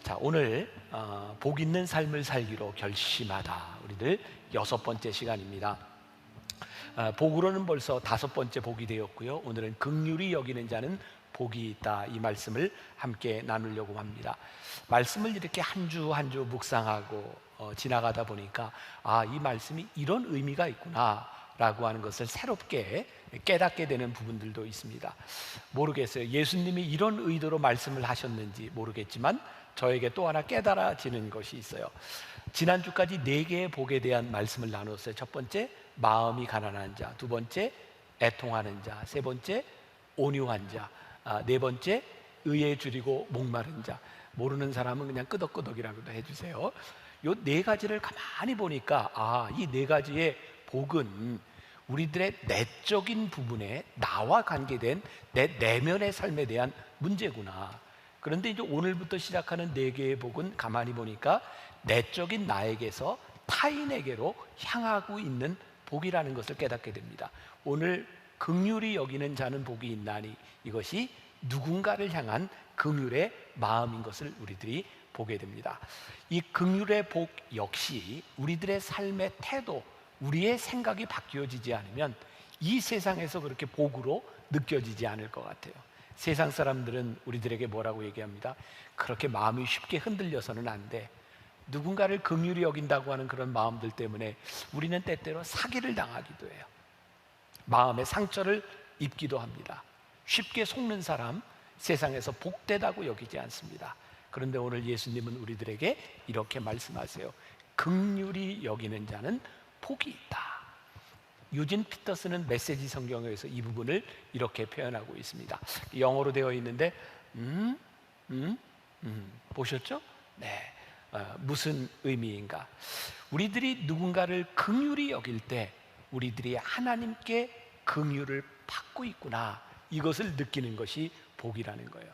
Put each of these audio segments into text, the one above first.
자, 오늘 복 있는 삶을 살기로 결심하다. 우리들 6번째 시간입니다. 복으로는 벌써 5번째 복이 되었고요. 오늘은 긍휼히 여기는 자는 복이 있다. 이 말씀을 함께 나누려고 합니다. 말씀을 이렇게 한 주 한 주 묵상하고 지나가다 보니까 이 말씀이 이런 의미가 있구나 라고 하는 것을 새롭게 깨닫게 되는 부분들도 있습니다. 모르겠어요. 예수님이 이런 의도로 말씀을 하셨는지 모르겠지만 저에게 또 하나 깨달아지는 것이 있어요. 지난주까지 4개의 복에 대한 말씀을 나눴어요. 첫 번째, 마음이 가난한 자. 두 번째, 애통하는 자. 세 번째, 온유한 자. 네 번째, 의에 줄이고 목마른 자. 모르는 사람은 그냥 끄덕끄덕이라고도 해주세요. 이 4가지를 가만히 보니까 이 4가지의 복은 우리들의 내적인 부분에 나와 관계된 내 내면의 삶에 대한 문제구나. 그런데 이제 오늘부터 시작하는 4개의 복은 가만히 보니까 내적인 나에게서 타인에게로 향하고 있는 복이라는 것을 깨닫게 됩니다. 오늘 긍휼히 여기는 자는 복이 있나니, 이것이 누군가를 향한 긍휼의 마음인 것을 우리들이 보게 됩니다. 이 긍휼의 복 역시 우리들의 삶의 태도, 우리의 생각이 바뀌어지지 않으면 이 세상에서 그렇게 복으로 느껴지지 않을 것 같아요. 세상 사람들은 우리들에게 뭐라고 얘기합니다. 그렇게 마음이 쉽게 흔들려서는 안 돼. 누군가를 긍휼히 여긴다고 하는 그런 마음들 때문에 우리는 때때로 사기를 당하기도 해요. 마음의 상처를 입기도 합니다. 쉽게 속는 사람 세상에서 복되다고 여기지 않습니다. 그런데 오늘 예수님은 우리들에게 이렇게 말씀하세요. 긍휼히 여기는 자는 복이 있다. 유진 피터스는 메시지 성경에서 이 부분을 이렇게 표현하고 있습니다. 영어로 되어 있는데 보셨죠? 네, 무슨 의미인가? 우리들이 누군가를 긍휼히 여길 때 우리들이 하나님께 긍휼을 받고 있구나, 이것을 느끼는 것이 복이라는 거예요.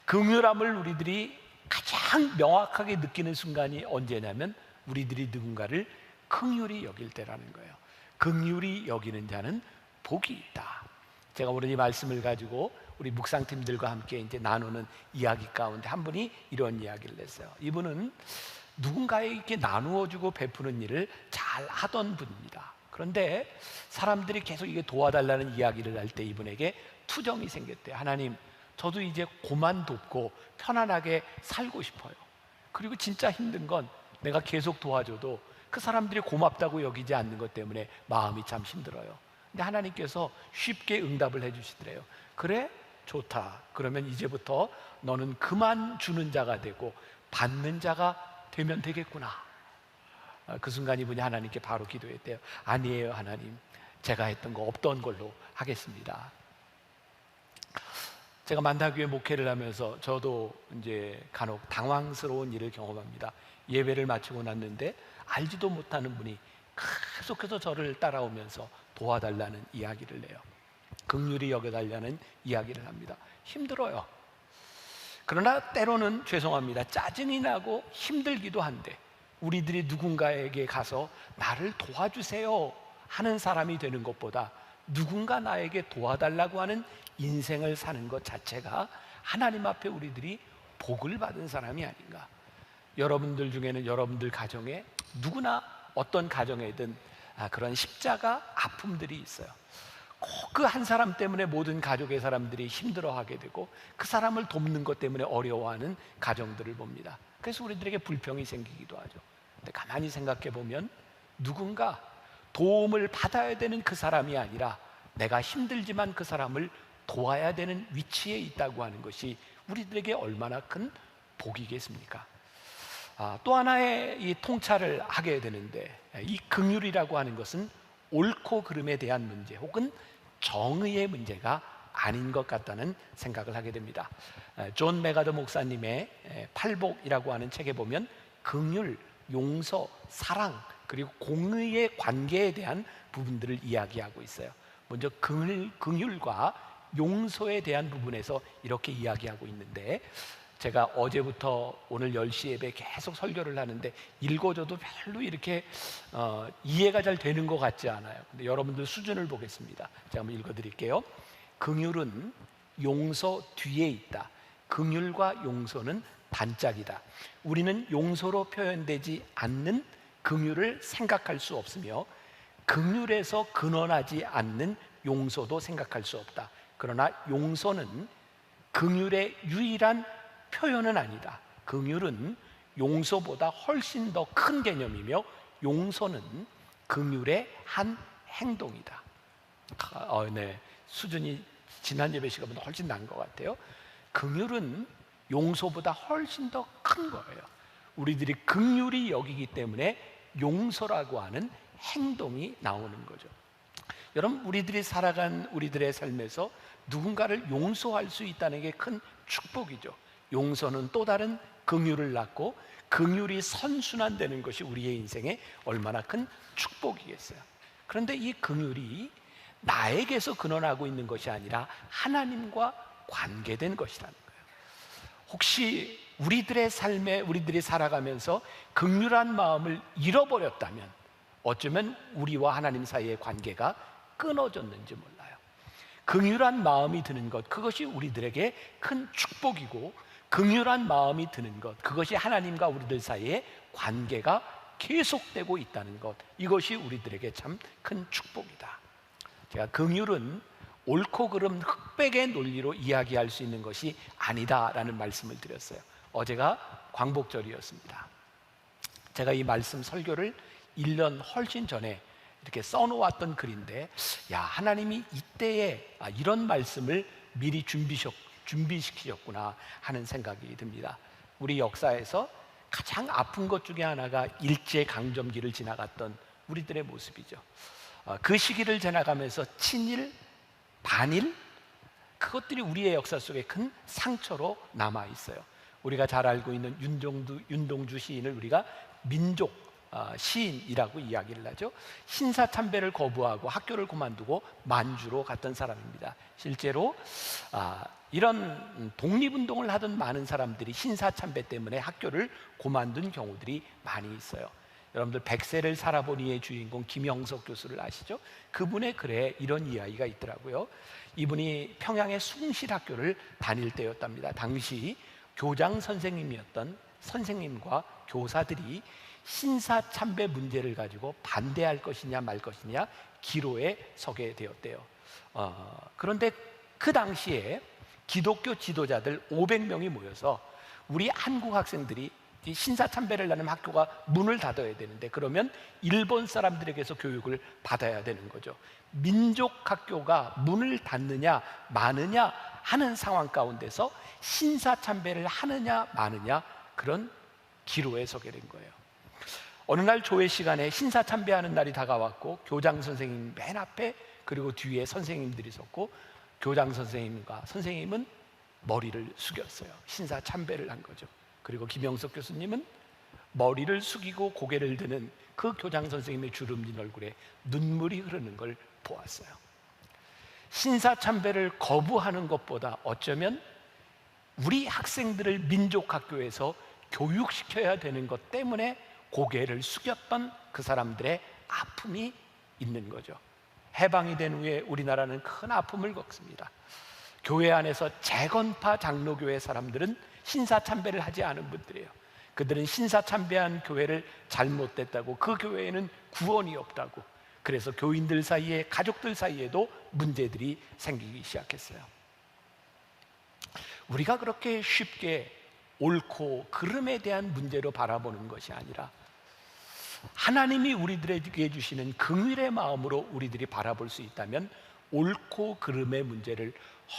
긍휼함을 우리들이 가장 명확하게 느끼는 순간이 언제냐면 우리들이 누군가를 긍휼히 여길 때라는 거예요. 긍휼히 여기는 자는 복이 있다. 제가 오늘 이 말씀을 가지고 우리 묵상팀들과 함께 이제 나누는 이야기 가운데 한 분이 이런 이야기를 했어요. 이분은 누군가에게 나누어주고 베푸는 일을 잘 하던 분입니다. 그런데 사람들이 계속 이게 도와달라는 이야기를 할 때 이분에게 투정이 생겼대요. 하나님, 저도 이제 고만 돕고 편안하게 살고 싶어요. 그리고 진짜 힘든 건 내가 계속 도와줘도 그 사람들이 고맙다고 여기지 않는 것 때문에 마음이 참 힘들어요. 근데 하나님께서 쉽게 응답을 해주시더래요. 그래? 좋다. 그러면 이제부터 너는 그만 주는 자가 되고 받는 자가 되면 되겠구나. 그 순간 이분이 하나님께 바로 기도했대요. 아니에요, 하나님. 제가 했던 거 없던 걸로 하겠습니다. 제가 만다교회 목회를 하면서 저도 이제 간혹 당황스러운 일을 경험합니다. 예배를 마치고 났는데 알지도 못하는 분이 계속해서 저를 따라오면서 도와달라는 이야기를 해요. 긍휼히 여겨달라는 이야기를 합니다. 힘들어요. 그러나 때로는 죄송합니다. 짜증이 나고 힘들기도 한데 우리들이 누군가에게 가서 나를 도와주세요 하는 사람이 되는 것보다 누군가 나에게 도와달라고 하는 인생을 사는 것 자체가 하나님 앞에 우리들이 복을 받은 사람이 아닌가. 여러분들 중에는 여러분들 가정에 누구나 어떤 가정에든 그런 십자가 아픔들이 있어요. 꼭 그 한 사람 때문에 모든 가족의 사람들이 힘들어하게 되고 그 사람을 돕는 것 때문에 어려워하는 가정들을 봅니다. 그래서 우리들에게 불평이 생기기도 하죠. 근데 가만히 생각해 보면 누군가 도움을 받아야 되는 그 사람이 아니라 내가 힘들지만 그 사람을 도와야 되는 위치에 있다고 하는 것이 우리들에게 얼마나 큰 복이겠습니까? 또 하나의 이 통찰을 하게 되는데, 이 긍휼이라고 하는 것은 옳고 그름에 대한 문제 혹은 정의의 문제가 아닌 것 같다는 생각을 하게 됩니다. 존 메가더 목사님의 팔복이라고 하는 책에 보면 긍휼, 용서, 사랑 그리고 공의의 관계에 대한 부분들을 이야기하고 있어요. 먼저 긍휼과 용서에 대한 부분에서 이렇게 이야기하고 있는데, 제가 어제부터 오늘 10시 예배 계속 설교를 하는데 읽어줘도 별로 이렇게 이해가 잘 되는 것 같지 않아요. 근데 여러분들 수준을 보겠습니다. 제가 한번 읽어드릴게요. 긍휼은 용서 뒤에 있다. 긍휼과 용서는 단짝이다. 우리는 용서로 표현되지 않는 긍휼을 생각할 수 없으며 긍휼에서 근원하지 않는 용서도 생각할 수 없다. 그러나 용서는 긍휼의 유일한 표현은 아니다. 긍휼은 용서보다 훨씬 더 큰 개념이며 용서는 긍휼의 한 행동이다. 네, 수준이 지난 예배 시간보다 훨씬 나은 것 같아요. 긍휼은 용서보다 훨씬 더 큰 거예요. 우리들이 긍휼히 여기기 때문에 용서라고 하는 행동이 나오는 거죠. 여러분, 우리들이 살아간 우리들의 삶에서 누군가를 용서할 수 있다는 게 큰 축복이죠. 용서는 또 다른 긍휼을 낳고 긍휼이 선순환되는 것이 우리의 인생에 얼마나 큰 축복이겠어요. 그런데 이 긍휼이 나에게서 근원하고 있는 것이 아니라 하나님과 관계된 것이라는 거예요. 혹시 우리들의 삶에 우리들이 살아가면서 긍휼한 마음을 잃어버렸다면 어쩌면 우리와 하나님 사이의 관계가 끊어졌는지 몰라요. 긍휼한 마음이 드는 것, 그것이 우리들에게 큰 축복이고 긍휼한 마음이 드는 것, 그것이 하나님과 우리들 사이의 관계가 계속되고 있다는 것, 이것이 우리들에게 참 큰 축복이다. 제가 긍휼은 옳고 그름 흑백의 논리로 이야기할 수 있는 것이 아니다라는 말씀을 드렸어요. 어제가 광복절이었습니다. 제가 이 말씀 설교를 1년 훨씬 전에 이렇게 써놓았던 글인데, 야, 하나님이 이때에 이런 말씀을 미리 준비시키셨구나 하는 생각이 듭니다. 우리 역사에서 가장 아픈 것 중에 하나가 일제강점기를 지나갔던 우리들의 모습이죠. 그 시기를 지나가면서 친일, 반일, 그것들이 우리의 역사 속에 큰 상처로 남아 있어요. 우리가 잘 알고 있는 윤동주 시인을 우리가 민족 시인이라고 이야기를 하죠. 신사참배를 거부하고 학교를 그만두고 만주로 갔던 사람입니다. 실제로 이런 독립운동을 하던 많은 사람들이 신사참배 때문에 학교를 그만둔 경우들이 많이 있어요. 여러분들 백세를 살아보니의 주인공 김영석 교수를 아시죠? 그분의 글에 이런 이야기가 있더라고요. 이분이 평양의 숭실학교를 다닐 때였답니다. 당시 교장 선생님이었던 선생님과 교사들이 신사참배 문제를 가지고 반대할 것이냐 말 것이냐 기로에 서게 되었대요. 그런데 그 당시에 기독교 지도자들 500명이 모여서 우리 한국 학생들이 신사참배를 하는 학교가 문을 닫아야 되는데, 그러면 일본 사람들에게서 교육을 받아야 되는 거죠. 민족학교가 문을 닫느냐 마느냐 하는 상황 가운데서 신사참배를 하느냐 마느냐, 그런 기로에 서게 된 거예요. 어느 날 조회 시간에 신사참배하는 날이 다가왔고 교장 선생님 맨 앞에, 그리고 뒤에 선생님들이 섰고, 교장 선생님과 선생님은 머리를 숙였어요. 신사참배를 한 거죠. 그리고 김영석 교수님은 머리를 숙이고 고개를 드는 그 교장 선생님의 주름진 얼굴에 눈물이 흐르는 걸 보았어요. 신사참배를 거부하는 것보다 어쩌면 우리 학생들을 민족학교에서 교육시켜야 되는 것 때문에 고개를 숙였던 그 사람들의 아픔이 있는 거죠. 해방이 된 후에 우리나라는 큰 아픔을 겪습니다. 교회 안에서 재건파 장로교회 사람들은 신사참배를 하지 않은 분들이에요. 그들은 신사참배한 교회를 잘못됐다고, 그 교회에는 구원이 없다고, 그래서 교인들 사이에, 가족들 사이에도 문제들이 생기기 시작했어요. 우리가 그렇게 쉽게 옳고 그름에 대한 문제로 바라보는 것이 아니라 하나님이 우리들에게 주시는 긍휼의 마음으로 우리들이 바라볼 수 있다면 옳고 그름의 문제를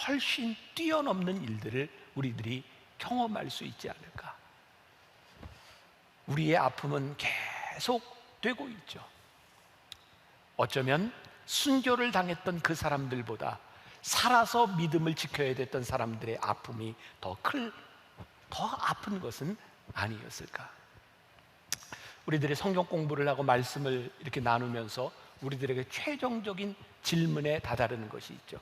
훨씬 뛰어넘는 일들을 우리들이 경험할 수 있지 않을까. 우리의 아픔은 계속 되고 있죠. 어쩌면 순교를 당했던 그 사람들보다 살아서 믿음을 지켜야 됐던 사람들의 아픔이 더 아픈 것은 아니었을까. 우리들이 성경 공부를 하고 말씀을 이렇게 나누면서 우리들에게 최종적인 질문에 다다르는 것이 있죠.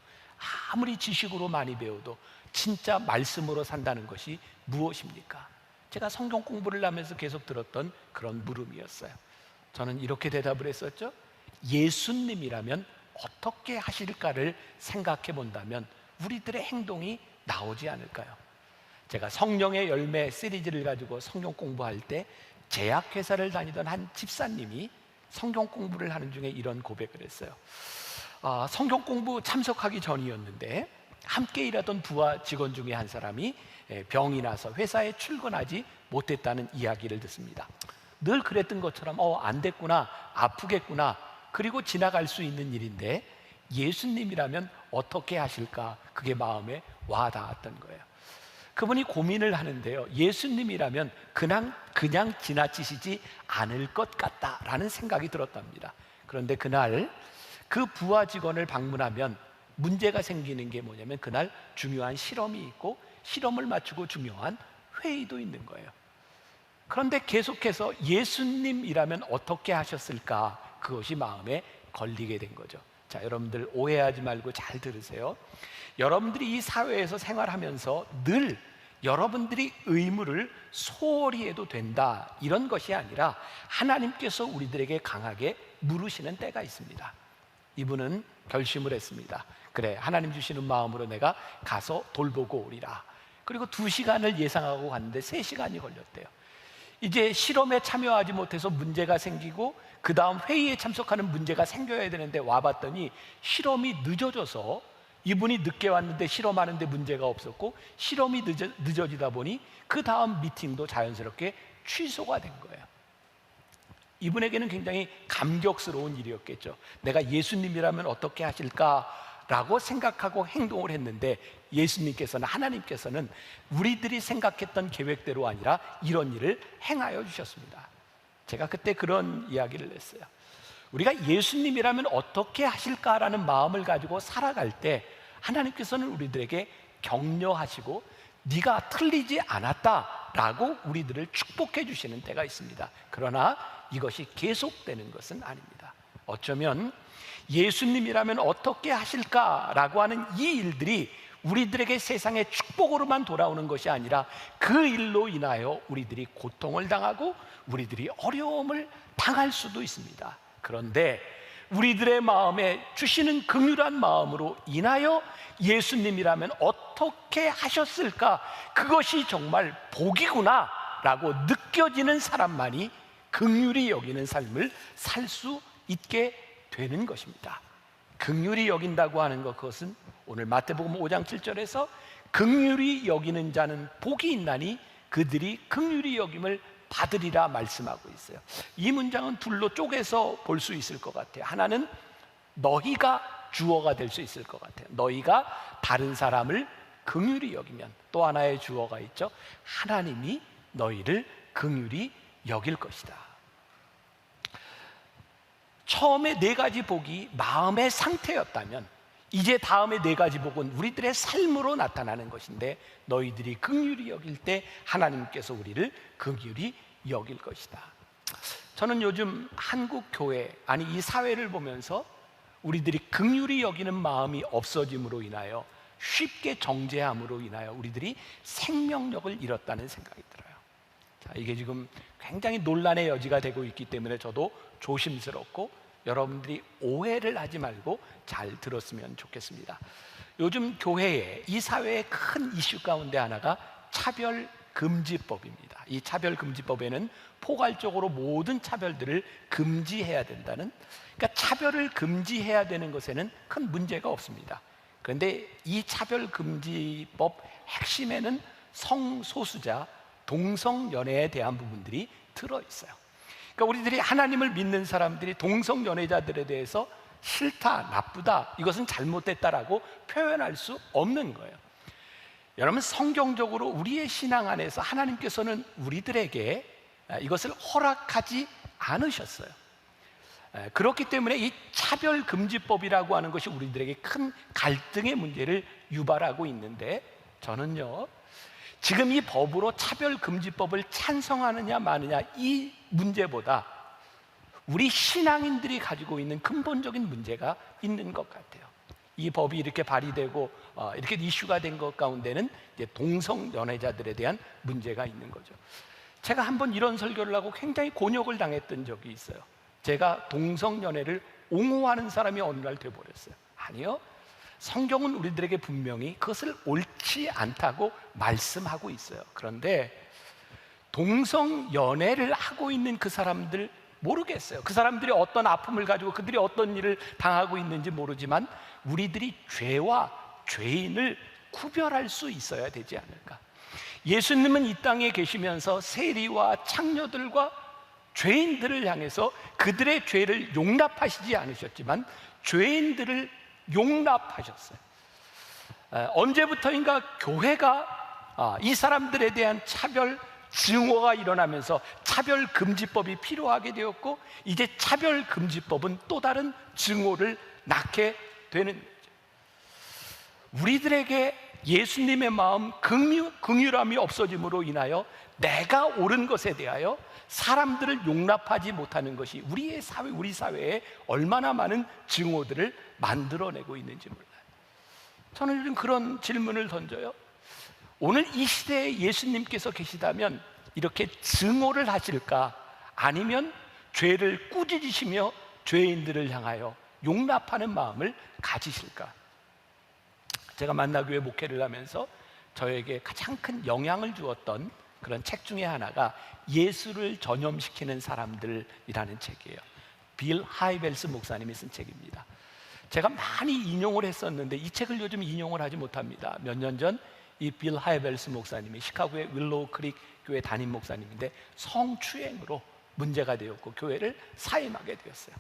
아무리 지식으로 많이 배워도 진짜 말씀으로 산다는 것이 무엇입니까? 제가 성경 공부를 하면서 계속 들었던 그런 물음이었어요. 저는 이렇게 대답을 했었죠. 예수님이라면 어떻게 하실까를 생각해 본다면 우리들의 행동이 나오지 않을까요? 제가 성령의 열매 시리즈를 가지고 성경 공부할 때 제약회사를 다니던 한 집사님이 성경 공부를 하는 중에 이런 고백을 했어요. 성경 공부 참석하기 전이었는데 함께 일하던 부하 직원 중에 한 사람이 병이 나서 회사에 출근하지 못했다는 이야기를 듣습니다. 늘 그랬던 것처럼 안 됐구나, 아프겠구나, 그리고 지나갈 수 있는 일인데 예수님이라면 어떻게 하실까, 그게 마음에 와닿았던 거예요. 그분이 고민을 하는데요, 예수님이라면 그냥 지나치시지 않을 것 같다라는 생각이 들었답니다. 그런데 그날 그 부하 직원을 방문하면 문제가 생기는 게 뭐냐면, 그날 중요한 실험이 있고 실험을 마치고 중요한 회의도 있는 거예요. 그런데 계속해서 예수님이라면 어떻게 하셨을까, 그것이 마음에 걸리게 된 거죠. 자, 여러분들 오해하지 말고 잘 들으세요. 여러분들이 이 사회에서 생활하면서 늘 여러분들이 의무를 소홀히 해도 된다, 이런 것이 아니라 하나님께서 우리들에게 강하게 물으시는 때가 있습니다. 이분은 결심을 했습니다. 그래, 하나님 주시는 마음으로 내가 가서 돌보고 오리라. 그리고 2시간을 예상하고 갔는데 3시간이 걸렸대요. 이제 실험에 참여하지 못해서 문제가 생기고 그 다음 회의에 참석하는 문제가 생겨야 되는데 와봤더니 실험이 늦어져서 이분이 늦게 왔는데 실험하는데 문제가 없었고, 실험이 늦어지다 보니 그 다음 미팅도 자연스럽게 취소가 된 거예요. 이분에게는 굉장히 감격스러운 일이었겠죠. 내가 예수님이라면 어떻게 하실까라고 생각하고 행동을 했는데 예수님께서는, 하나님께서는 우리들이 생각했던 계획대로 아니라 이런 일을 행하여 주셨습니다. 제가 그때 그런 이야기를 했어요. 우리가 예수님이라면 어떻게 하실까라는 마음을 가지고 살아갈 때 하나님께서는 우리들에게 격려하시고 네가 틀리지 않았다라고 우리들을 축복해 주시는 때가 있습니다. 그러나 이것이 계속되는 것은 아닙니다. 어쩌면 예수님이라면 어떻게 하실까라고 하는 이 일들이 우리들에게 세상의 축복으로만 돌아오는 것이 아니라 그 일로 인하여 우리들이 고통을 당하고 우리들이 어려움을 당할 수도 있습니다. 그런데 우리들의 마음에 주시는 긍휼한 마음으로 인하여 예수님이라면 어떻게 하셨을까, 그것이 정말 복이구나 라고 느껴지는 사람만이 긍휼히 여기는 삶을 살 수 있게 되는 것입니다. 긍휼히 여긴다고 하는 것, 그것은 오늘 마태복음 5장 7절에서 긍휼히 여기는 자는 복이 있나니 그들이 긍휼히 여김을 받으리라 말씀하고 있어요. 이 문장은 둘로 쪼개서 볼 수 있을 것 같아요. 하나는 너희가 주어가 될 수 있을 것 같아요. 너희가 다른 사람을 긍휼히 여기면, 또 하나의 주어가 있죠. 하나님이 너희를 긍휼히 여길 것이다. 처음에 4가지 복이 마음의 상태였다면 이제 다음에 4가지 복은 우리들의 삶으로 나타나는 것인데, 너희들이 긍휼히 여길 때 하나님께서 우리를 긍휼히 여길 것이다. 저는 요즘 한국 교회, 아니 이 사회를 보면서 우리들이 긍휼히 여기는 마음이 없어짐으로 인하여, 쉽게 정죄함으로 인하여 우리들이 생명력을 잃었다는 생각이 들어요. 자, 이게 지금 굉장히 논란의 여지가 되고 있기 때문에 저도 조심스럽고 여러분들이 오해를 하지 말고 잘 들었으면 좋겠습니다. 요즘 교회에, 이 사회의 큰 이슈 가운데 하나가 차별금지법입니다. 이 차별금지법에는 포괄적으로 모든 차별들을 금지해야 된다는, 그러니까 차별을 금지해야 되는 것에는 큰 문제가 없습니다. 그런데 이 차별금지법 핵심에는 성소수자, 동성연애에 대한 부분들이 들어있어요. 그러니까 우리들이 하나님을 믿는 사람들이 동성연애자들에 대해서 싫다, 나쁘다, 이것은 잘못됐다라고 표현할 수 없는 거예요. 여러분, 성경적으로 우리의 신앙 안에서 하나님께서는 우리들에게 이것을 허락하지 않으셨어요. 그렇기 때문에 이 차별금지법이라고 하는 것이 우리들에게 큰 갈등의 문제를 유발하고 있는데, 저는요, 지금 이 법으로 차별금지법을 찬성하느냐 마느냐 이 문제보다 우리 신앙인들이 가지고 있는 근본적인 문제가 있는 것 같아요. 이 법이 이렇게 발의되고 이렇게 이슈가 된 것 가운데는 이제 동성연애자들에 대한 문제가 있는 거죠. 제가 한번 이런 설교를 하고 굉장히 곤욕을 당했던 적이 있어요. 제가 동성연애를 옹호하는 사람이 어느 날 돼버렸어요. 아니요, 성경은 우리들에게 분명히 그것을 옳지 않다고 말씀하고 있어요. 그런데 동성 연애를 하고 있는 그 사람들 모르겠어요. 그 사람들이 어떤 아픔을 가지고 그들이 어떤 일을 당하고 있는지 모르지만 우리들이 죄와 죄인을 구별할 수 있어야 되지 않을까. 예수님은 이 땅에 계시면서 세리와 창녀들과 죄인들을 향해서 그들의 죄를 용납하시지 않으셨지만 죄인들을 용납하셨어요. 언제부터인가 교회가 이 사람들에 대한 차별 증오가 일어나면서 차별금지법이 필요하게 되었고, 이제 차별금지법은 또 다른 증오를 낳게 되는 거죠. 우리들에게 예수님의 마음, 긍휼함이 없어짐으로 인하여 내가 옳은 것에 대하여 사람들을 용납하지 못하는 것이 우리 사회에 얼마나 많은 증오들을 만들어내고 있는지 몰라요. 저는 요즘 그런 질문을 던져요. 오늘 이 시대에 예수님께서 계시다면 이렇게 증오를 하실까? 아니면 죄를 꾸짖으시며 죄인들을 향하여 용납하는 마음을 가지실까? 제가 만나교회 목회를 하면서 저에게 가장 큰 영향을 주었던 그런 책 중에 하나가 예수를 전염시키는 사람들이라는 책이에요. 빌 하이벨스 목사님이 쓴 책입니다. 제가 많이 인용을 했었는데 이 책을 요즘 인용을 하지 못합니다. 몇 년 전 이 빌 하이벨스 목사님이 시카고의 윌로우 크릭 교회 담임 목사님인데 성추행으로 문제가 되었고 교회를 사임하게 되었어요.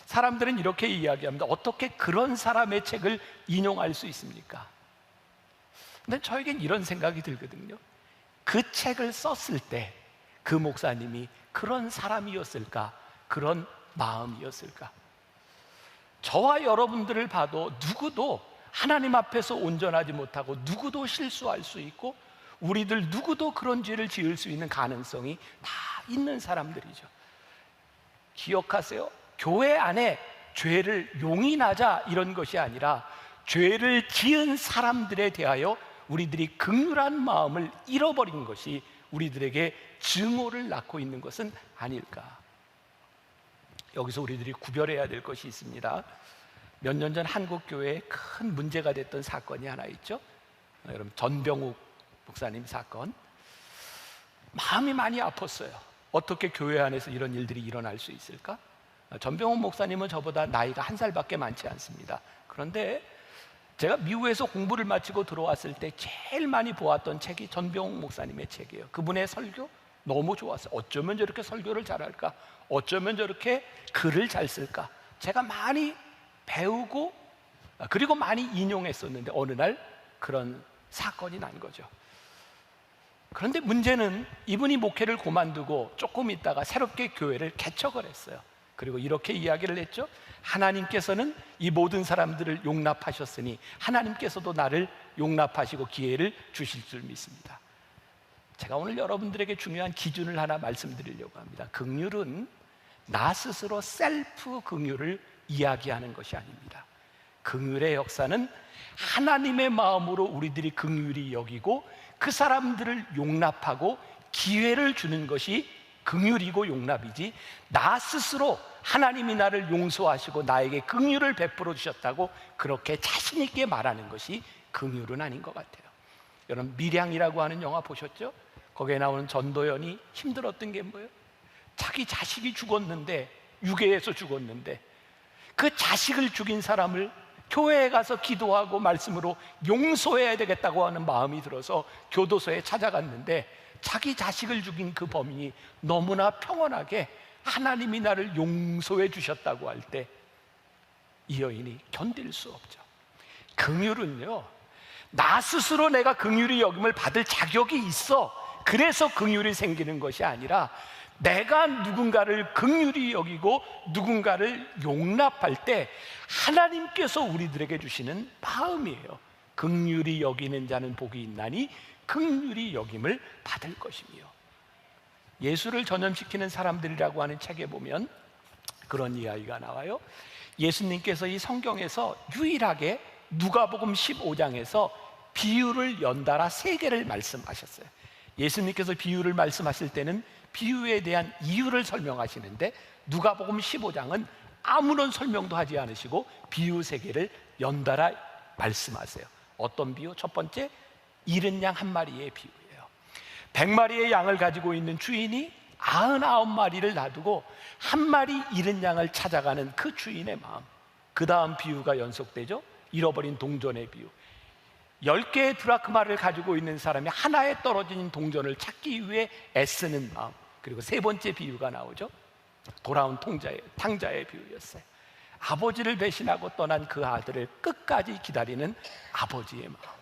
사람들은 이렇게 이야기합니다. 어떻게 그런 사람의 책을 인용할 수 있습니까? 근데 저에겐 이런 생각이 들거든요. 그 책을 썼을 때 그 목사님이 그런 사람이었을까? 그런 마음이었을까? 저와 여러분들을 봐도 누구도 하나님 앞에서 온전하지 못하고 누구도 실수할 수 있고 우리들 누구도 그런 죄를 지을 수 있는 가능성이 다 있는 사람들이죠. 기억하세요. 교회 안에 죄를 용인하자 이런 것이 아니라 죄를 지은 사람들에 대하여 우리들이 긍휼한 마음을 잃어버린 것이 우리들에게 증오를 낳고 있는 것은 아닐까. 여기서 우리들이 구별해야 될 것이 있습니다. 몇 년 전 한국 교회에 큰 문제가 됐던 사건이 하나 있죠. 여러분, 전병욱 목사님 사건. 마음이 많이 아팠어요. 어떻게 교회 안에서 이런 일들이 일어날 수 있을까? 전병욱 목사님은 저보다 나이가 1살밖에 많지 않습니다. 그런데 제가 미국에서 공부를 마치고 들어왔을 때 제일 많이 보았던 책이 전병욱 목사님의 책이에요. 그분의 설교 너무 좋았어요. 어쩌면 저렇게 설교를 잘할까? 어쩌면 저렇게 글을 잘 쓸까? 제가 많이 배우고 그리고 많이 인용했었는데 어느 날 그런 사건이 난 거죠. 그런데 문제는 이분이 목회를 그만두고 조금 있다가 새롭게 교회를 개척을 했어요. 그리고 이렇게 이야기를 했죠. 하나님께서는 이 모든 사람들을 용납하셨으니 하나님께서도 나를 용납하시고 기회를 주실 줄 믿습니다. 제가 오늘 여러분들에게 중요한 기준을 하나 말씀드리려고 합니다. 긍휼은 나 스스로 셀프 긍휼을 이야기하는 것이 아닙니다. 긍휼의 역사는 하나님의 마음으로 우리들이 긍휼히 여기고 그 사람들을 용납하고 기회를 주는 것이 긍휼이고 용납이지, 나 스스로 하나님이 나를 용서하시고 나에게 긍휼을 베풀어 주셨다고 그렇게 자신 있게 말하는 것이 긍휼은 아닌 것 같아요. 여러분, 밀양이라고 하는 영화 보셨죠? 거기에 나오는 전도연이 힘들었던 게 뭐예요? 자기 자식이 죽었는데, 유괴해서 죽었는데 그 자식을 죽인 사람을 교회에 가서 기도하고 말씀으로 용서해야 되겠다고 하는 마음이 들어서 교도소에 찾아갔는데 자기 자식을 죽인 그 범인이 너무나 평온하게 하나님이 나를 용서해 주셨다고 할 때 이 여인이 견딜 수 없죠. 긍휼은요, 나 스스로 내가 긍휼히 여김을 받을 자격이 있어, 그래서 긍휼이 생기는 것이 아니라 내가 누군가를 긍휼히 여기고 누군가를 용납할 때 하나님께서 우리들에게 주시는 마음이에요. 긍휼히 여기는 자는 복이 있나니 긍휼히 여김을 받을 것이며. 예수를 전염시키는 사람들이라고 하는 책에 보면 그런 이야기가 나와요. 예수님께서 이 성경에서 유일하게 누가복음 15장에서 비유를 연달아 3개를 말씀하셨어요. 예수님께서 비유를 말씀하실 때는 비유에 대한 이유를 설명하시는데 누가복음 15장은 아무런 설명도 하지 않으시고 비유 3개를 연달아 말씀하세요. 어떤 비유? 첫 번째, 잃은 양 한 마리의 비유예요. 100마리의 양을 가지고 있는 주인이 99마리를 놔두고 한 마리 잃은 양을 찾아가는 그 주인의 마음. 그 다음 비유가 연속되죠. 잃어버린 동전의 비유. 10개의 드라크마를 가지고 있는 사람이 하나에 떨어진 동전을 찾기 위해 애쓰는 마음. 그리고 세 번째 비유가 나오죠. 돌아온 탕자의 비유였어요. 아버지를 배신하고 떠난 그 아들을 끝까지 기다리는 아버지의 마음.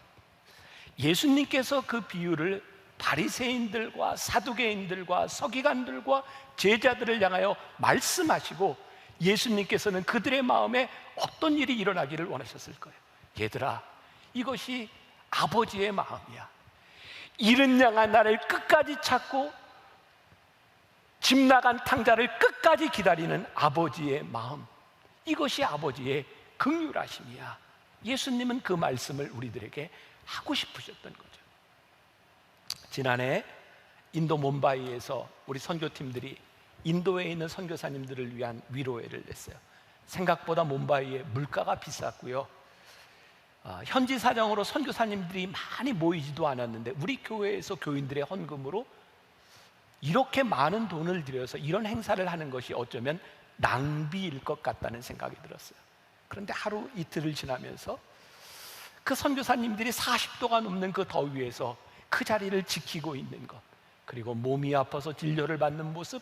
예수님께서 그 비유를 바리새인들과 사두개인들과 서기관들과 제자들을 향하여 말씀하시고, 예수님께서는 그들의 마음에 어떤 일이 일어나기를 원하셨을 거예요. 얘들아, 이것이 아버지의 마음이야. 잃은 양 하나를 끝까지 찾고 집 나간 탕자를 끝까지 기다리는 아버지의 마음, 이것이 아버지의 긍휼하심이야. 예수님은 그 말씀을 우리들에게 하고 싶으셨던 거죠. 지난해 인도 뭄바이에서 우리 선교팀들이 인도에 있는 선교사님들을 위한 위로회를 냈어요. 생각보다 뭄바이의 물가가 비쌌고요, 현지 사정으로 선교사님들이 많이 모이지도 않았는데 우리 교회에서 교인들의 헌금으로 이렇게 많은 돈을 들여서 이런 행사를 하는 것이 어쩌면 낭비일 것 같다는 생각이 들었어요. 그런데 하루 이틀을 지나면서 그 선교사님들이 40도가 넘는 그 더위에서 그 자리를 지키고 있는 것, 그리고 몸이 아파서 진료를 받는 모습,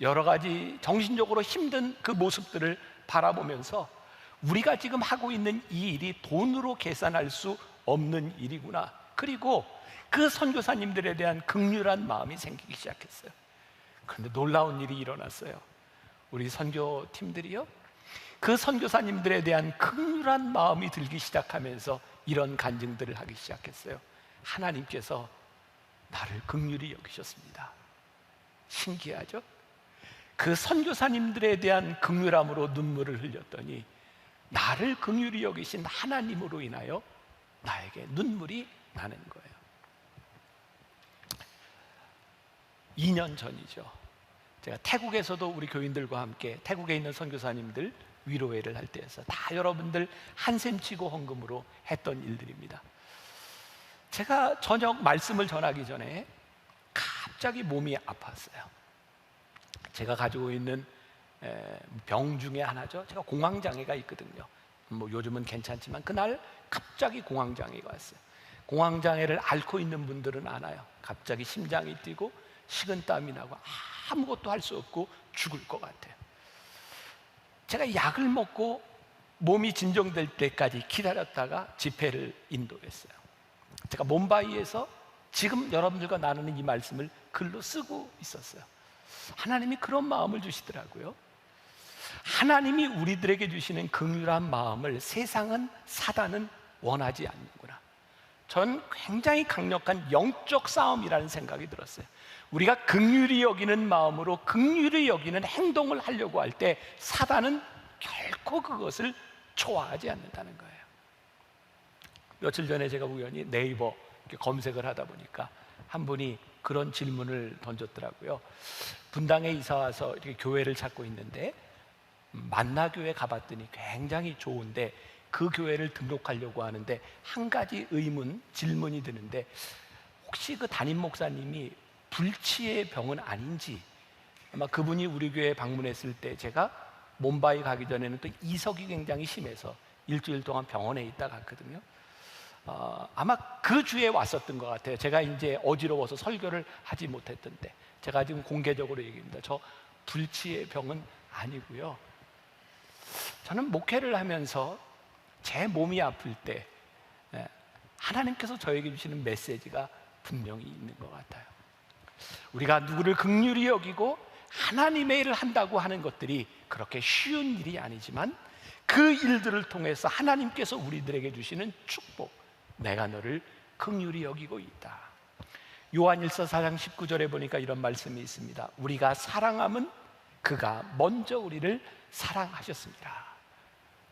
여러 가지 정신적으로 힘든 그 모습들을 바라보면서 우리가 지금 하고 있는 이 일이 돈으로 계산할 수 없는 일이구나. 그리고 그 선교사님들에 대한 긍휼한 마음이 생기기 시작했어요. 그런데 놀라운 일이 일어났어요. 우리 선교팀들이요, 그 선교사님들에 대한 긍휼한 마음이 들기 시작하면서 이런 간증들을 하기 시작했어요. 하나님께서 나를 긍휼히 여기셨습니다. 신기하죠? 그 선교사님들에 대한 긍휼함으로 눈물을 흘렸더니 나를 긍휼히 여기신 하나님으로 인하여 나에게 눈물이 나는 거예요. 2년 전이죠. 제가 태국에서도 우리 교인들과 함께 태국에 있는 선교사님들 위로회를 할 때였어요. 다 여러분들 한샘 치고 헌금으로 했던 일들입니다. 제가 저녁 말씀을 전하기 전에 갑자기 몸이 아팠어요. 제가 가지고 있는 병 중에 하나죠. 제가 공황장애가 있거든요. 요즘은 괜찮지만 그날 갑자기 공황장애가 왔어요. 공황장애를 앓고 있는 분들은 알아요. 갑자기 심장이 뛰고 식은땀이 나고 아무것도 할 수 없고 죽을 것 같아요. 제가 약을 먹고 몸이 진정될 때까지 기다렸다가 집회를 인도했어요. 제가 몬바이에서 지금 여러분들과 나누는 이 말씀을 글로 쓰고 있었어요. 하나님이 그런 마음을 주시더라고요. 하나님이 우리들에게 주시는 긍휼한 마음을 세상은, 사단은 원하지 않는구나. 전 굉장히 강력한 영적 싸움이라는 생각이 들었어요. 우리가 긍휼히 여기는 마음으로 긍휼히 여기는 행동을 하려고 할 때 사단은 결코 그것을 좋아하지 않는다는 거예요. 며칠 전에 제가 우연히 네이버 검색을 하다 보니까 한 분이 그런 질문을 던졌더라고요. 분당에 이사 와서 이렇게 교회를 찾고 있는데 만나교회 가봤더니 굉장히 좋은데 그 교회를 등록하려고 하는데 한 가지 질문이 드는데, 혹시 그 담임 목사님이 불치의 병은 아닌지. 아마 그분이 우리 교회에 방문했을 때 제가 몬바이 가기 전에는 또 이석이 굉장히 심해서 일주일 동안 병원에 있다 갔거든요. 아마 그 주에 왔었던 것 같아요. 제가 이제 어지러워서 설교를 하지 못했던데, 제가 지금 공개적으로 얘기합니다. 저 불치의 병은 아니고요. 저는 목회를 하면서 제 몸이 아플 때 하나님께서 저에게 주시는 메시지가 분명히 있는 것 같아요. 우리가 누구를 긍휼히 여기고 하나님의 일을 한다고 하는 것들이 그렇게 쉬운 일이 아니지만 그 일들을 통해서 하나님께서 우리들에게 주시는 축복, 내가 너를 긍휼히 여기고 있다. 요한일서 4장 19절에 보니까 이런 말씀이 있습니다. 우리가 사랑함은 그가 먼저 우리를 사랑하셨습니다.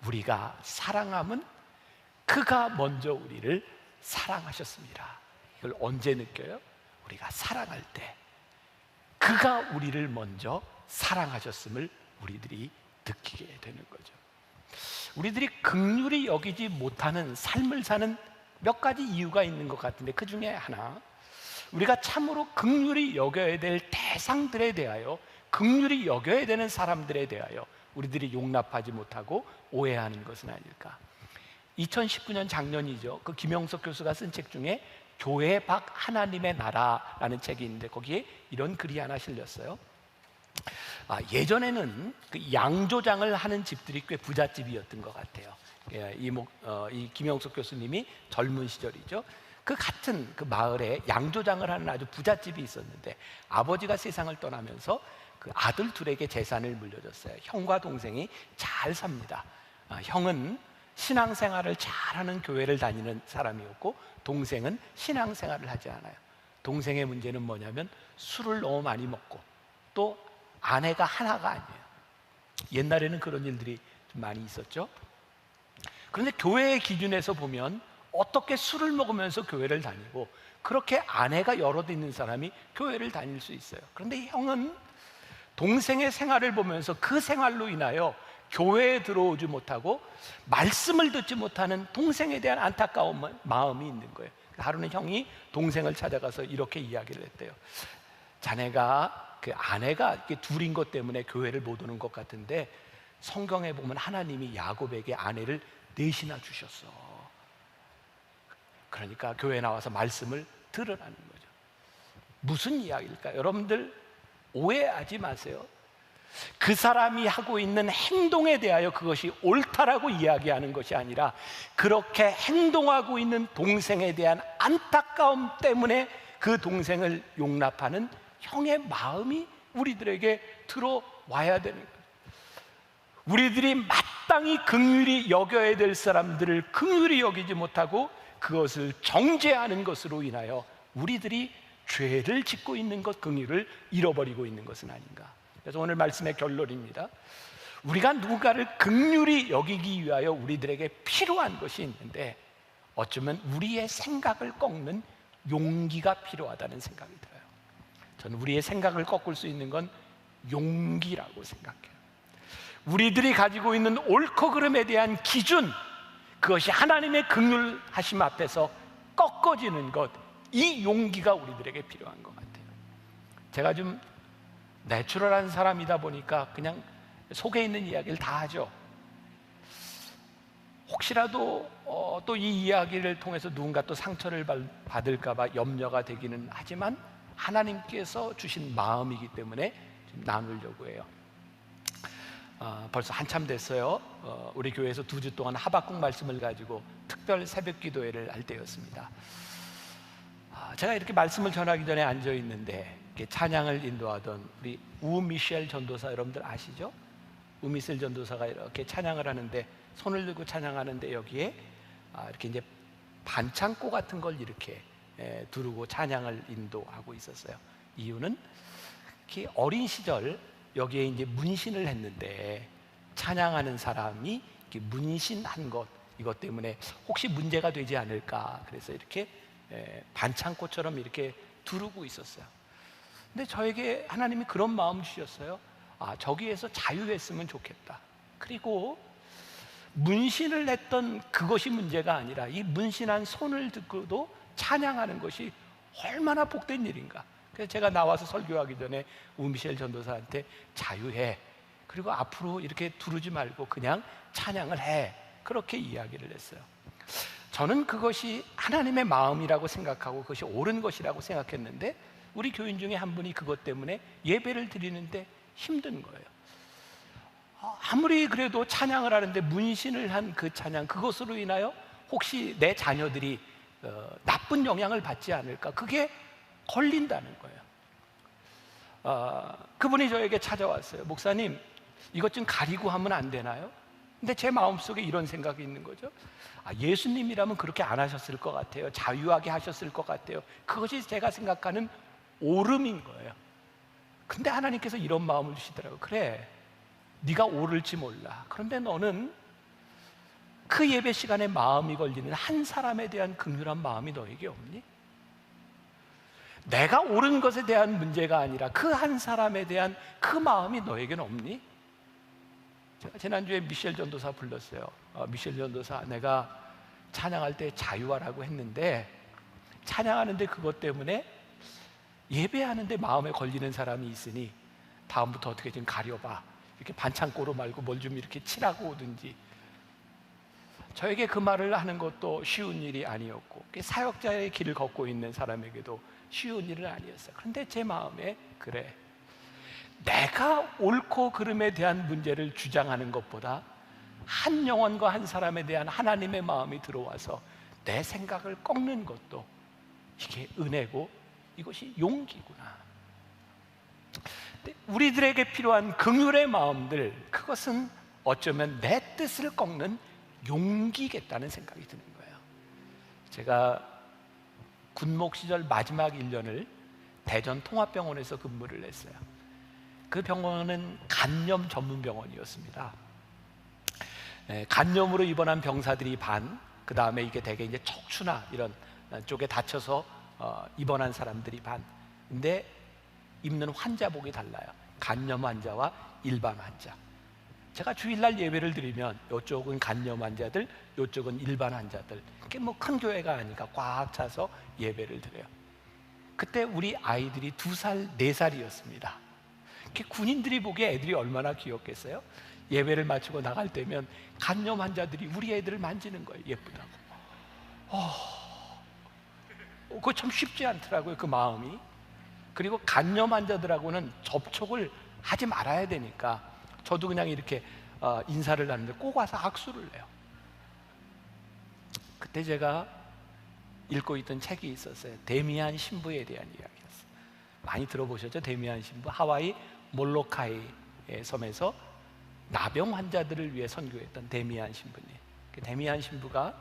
우리가 사랑함은 그가 먼저 우리를 사랑하셨습니다. 이걸 언제 느껴요? 우리가 사랑할 때 그가 우리를 먼저 사랑하셨음을 우리들이 느끼게 되는 거죠. 우리들이 긍휼히 여기지 못하는 삶을 사는 몇 가지 이유가 있는 것 같은데, 그 중에 하나, 우리가 참으로 긍휼히 여겨야 될 대상들에 대하여, 긍휼히 여겨야 되는 사람들에 대하여 우리들이 용납하지 못하고 오해하는 것은 아닐까. 2019년 작년이죠. 그 김영석 교수가 쓴 책 중에 교회 밖 하나님의 나라라는 책이 있는데, 거기에 이런 글이 하나 실렸어요. 예전에는 그 양조장을 하는 집들이 꽤 부잣집이었던 것 같아요. 이 김영석 교수님이 젊은 시절이죠. 그 같은 그 마을에 양조장을 하는 아주 부잣집이 있었는데, 아버지가 세상을 떠나면서 그 아들 둘에게 재산을 물려줬어요. 형과 동생이 잘 삽니다. 형은 신앙생활을 잘하는 교회를 다니는 사람이었고, 동생은 신앙생활을 하지 않아요. 동생의 문제는 뭐냐면 술을 너무 많이 먹고, 또 아내가 하나가 아니에요. 옛날에는 그런 일들이 좀 많이 있었죠. 그런데 교회의 기준에서 보면 어떻게 술을 먹으면서 교회를 다니고, 그렇게 아내가 여럿 있는 사람이 교회를 다닐 수 있어요. 그런데 형은 동생의 생활을 보면서 그 생활로 인하여 교회에 들어오지 못하고 말씀을 듣지 못하는 동생에 대한 안타까운 마음이 있는 거예요. 하루는 형이 동생을 찾아가서 이렇게 이야기를 했대요. 자네가 그 아내가 이렇게 둘인 것 때문에 교회를 못 오는 것 같은데, 성경에 보면 하나님이 야곱에게 아내를 넷이나 주셨어. 그러니까 교회에 나와서 말씀을 들으라는 거죠. 무슨 이야기일까요? 여러분들 오해하지 마세요. 그 사람이 하고 있는 행동에 대하여 그것이 옳다라고 이야기하는 것이 아니라, 그렇게 행동하고 있는 동생에 대한 안타까움 때문에 그 동생을 용납하는 형의 마음이 우리들에게 들어와야 되는 거예요. 우리들이 마땅히 긍휼히 여겨야 될 사람들을 긍휼히 여기지 못하고 그것을 정죄하는 것으로 인하여 우리들이 죄를 짓고 있는 것, 긍휼을 잃어버리고 있는 것은 아닌가. 그래서 오늘 말씀의 결론입니다. 우리가 누군가를 긍휼히 여기기 위하여 우리들에게 필요한 것이 있는데, 어쩌면 우리의 생각을 꺾는 용기가 필요하다는 생각이 들어요. 저는 우리의 생각을 꺾을 수 있는 건 용기라고 생각해요. 우리들이 가지고 있는 옳고 그름에 대한 기준, 그것이 하나님의 긍휼하심 앞에서 꺾어지는 것, 이 용기가 우리들에게 필요한 것 같아요. 제가 좀 내추럴한 사람이다 보니까 그냥 속에 있는 이야기를 다 하죠. 혹시라도 또 이 이야기를 통해서 누군가 또 상처를 받을까 봐 염려가 되기는 하지만, 하나님께서 주신 마음이기 때문에 좀 나누려고 해요. 벌써 한참 됐어요. 우리 교회에서 2주 동안 하박국 말씀을 가지고 특별 새벽 기도회를 할 때였습니다. 제가 이렇게 말씀을 전하기 전에 앉아 있는데, 이렇게 찬양을 인도하던 우리 우미셸 전도사, 여러분들 아시죠? 우미셸 전도사가 이렇게 찬양을 하는데, 손을 들고 찬양하는데, 여기에 이렇게 이제 반창고 같은 걸 이렇게 두르고 찬양을 인도하고 있었어요. 이유는 이렇게 어린 시절 여기에 이제 문신을 했는데, 찬양하는 사람이 이렇게 문신한 것, 이것 때문에 혹시 문제가 되지 않을까, 그래서 이렇게 반창고처럼 이렇게 두르고 있었어요. 근데 저에게 하나님이 그런 마음 주셨어요. 저기에서 자유했으면 좋겠다. 그리고 문신을 했던 그것이 문제가 아니라, 이 문신한 손을 듣고도 찬양하는 것이 얼마나 복된 일인가. 그래서 제가 나와서 설교하기 전에 우미셸 전도사한테 자유해, 그리고 앞으로 이렇게 두르지 말고 그냥 찬양을 해, 그렇게 이야기를 했어요. 저는 그것이 하나님의 마음이라고 생각하고 그것이 옳은 것이라고 생각했는데, 우리 교인 중에 한 분이 그것 때문에 예배를 드리는데 힘든 거예요. 아무리 그래도 찬양을 하는데 문신을 한 그 찬양, 그것으로 인하여 혹시 내 자녀들이 나쁜 영향을 받지 않을까, 그게 걸린다는 거예요. 그분이 저에게 찾아왔어요. 목사님, 이것 좀 가리고 하면 안 되나요? 근데 제 마음속에 이런 생각이 있는 거죠. 예수님이라면 그렇게 안 하셨을 것 같아요. 자유하게 하셨을 것 같아요. 그것이 제가 생각하는 옳음인 거예요. 근데 하나님께서 이런 마음을 주시더라고요. 그래, 네가 옳을지 몰라. 그런데 너는 그 예배 시간에 마음이 걸리는 한 사람에 대한 긍휼한 마음이 너에게 없니? 내가 옳은 것에 대한 문제가 아니라 그 한 사람에 대한 그 마음이 너에게는 없니? 제가 지난주에 미셸 전도사 불렀어요. 미셸 전도사, 내가 찬양할 때 자유하라고 했는데 찬양하는데 그것 때문에 예배하는데 마음에 걸리는 사람이 있으니 다음부터 어떻게 좀 가려봐. 이렇게 반창고로 말고 뭘 좀 이렇게 칠하고 오든지. 저에게 그 말을 하는 것도 쉬운 일이 아니었고, 사역자의 길을 걷고 있는 사람에게도 쉬운 일은 아니었어요. 그런데 제 마음에, 그래, 내가 옳고 그름에 대한 문제를 주장하는 것보다 한 영혼과 한 사람에 대한 하나님의 마음이 들어와서 내 생각을 꺾는 것도 이게 은혜고 이것이 용기구나. 우리들에게 필요한 긍휼의 마음들, 그것은 어쩌면 내 뜻을 꺾는 용기겠다는 생각이 드는 거예요. 제가 군목 시절 마지막 1년을 대전 통합병원에서 근무를 했어요. 그 병원은 간염 전문 병원이었습니다. 간염으로 입원한 병사들이 반, 그 다음에 이게 대개 이제 척추나 이런 쪽에 다쳐서 입원한 사람들이 반. 근데 입는 환자복이 달라요. 간염 환자와 일반 환자. 제가 주일날 예배를 드리면 이쪽은 간염 환자들, 이쪽은 일반 환자들. 이게 뭐 큰 교회가 아니까 꽉 차서 예배를 드려요. 그때 우리 아이들이 2살, 4살이었습니다. 군인들이 보기에 애들이 얼마나 귀엽겠어요? 예배를 마치고 나갈 때면 간염 환자들이 우리 애들을 만지는 거예요. 예쁘다고. 그거 참 쉽지 않더라고요, 그 마음이. 그리고 간염 환자들하고는 접촉을 하지 말아야 되니까 저도 그냥 이렇게 인사를 하는데 꼭 와서 악수를 해요. 그때 제가 읽고 있던 책이 있었어요. 데미안 신부에 대한 이야기였어요. 많이 들어보셨죠? 데미안 신부. 하와이 몰로카이의 섬에서 나병 환자들을 위해 선교했던 데미안 신부님. 데미안 신부가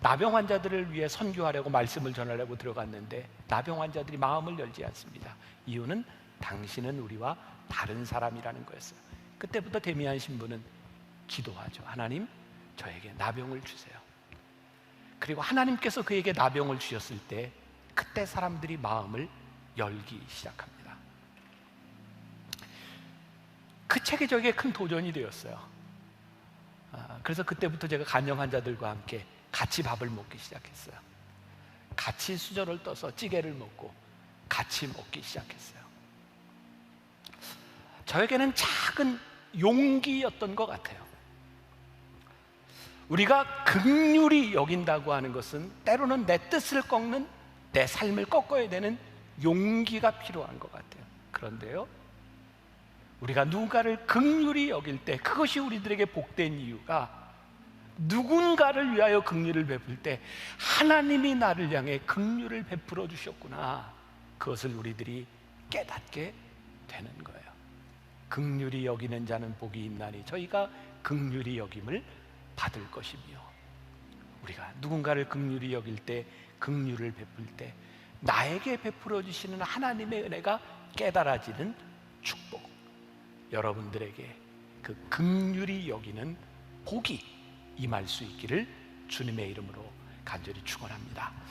나병 환자들을 위해 선교하려고 말씀을 전하려고 들어갔는데 나병 환자들이 마음을 열지 않습니다. 이유는 당신은 우리와 다른 사람이라는 거였어요. 그때부터 데미안 신부는 기도하죠. 하나님, 저에게 나병을 주세요. 그리고 하나님께서 그에게 나병을 주셨을 때 그때 사람들이 마음을 열기 시작합니다. 그 책이 저에게 큰 도전이 되었어요. 그래서 그때부터 제가 간염 환자들과 함께 같이 밥을 먹기 시작했어요. 같이 수저를 떠서 찌개를 먹고 같이 먹기 시작했어요. 저에게는 작은 용기였던 것 같아요. 우리가 긍휼히 여긴다고 하는 것은 때로는 내 뜻을 꺾는, 내 삶을 꺾어야 되는 용기가 필요한 것 같아요. 그런데요, 우리가 누군가를 긍휼히 여길 때 그것이 우리들에게 복된 이유가 누군가를 위하여 긍휼을 베풀 때 하나님이 나를 향해 긍휼을 베풀어 주셨구나, 그것을 우리들이 깨닫게 되는 거예요. 긍휼히 여기는 자는 복이 있나니 저희가 긍휼히 여김을 받을 것이며, 우리가 누군가를 긍휼히 여길 때, 긍휼을 베풀 때 나에게 베풀어 주시는 하나님의 은혜가 깨달아지는 축복, 여러분들에게 그 긍휼히 여기는 복이 임할 수 있기를 주님의 이름으로 간절히 축원합니다.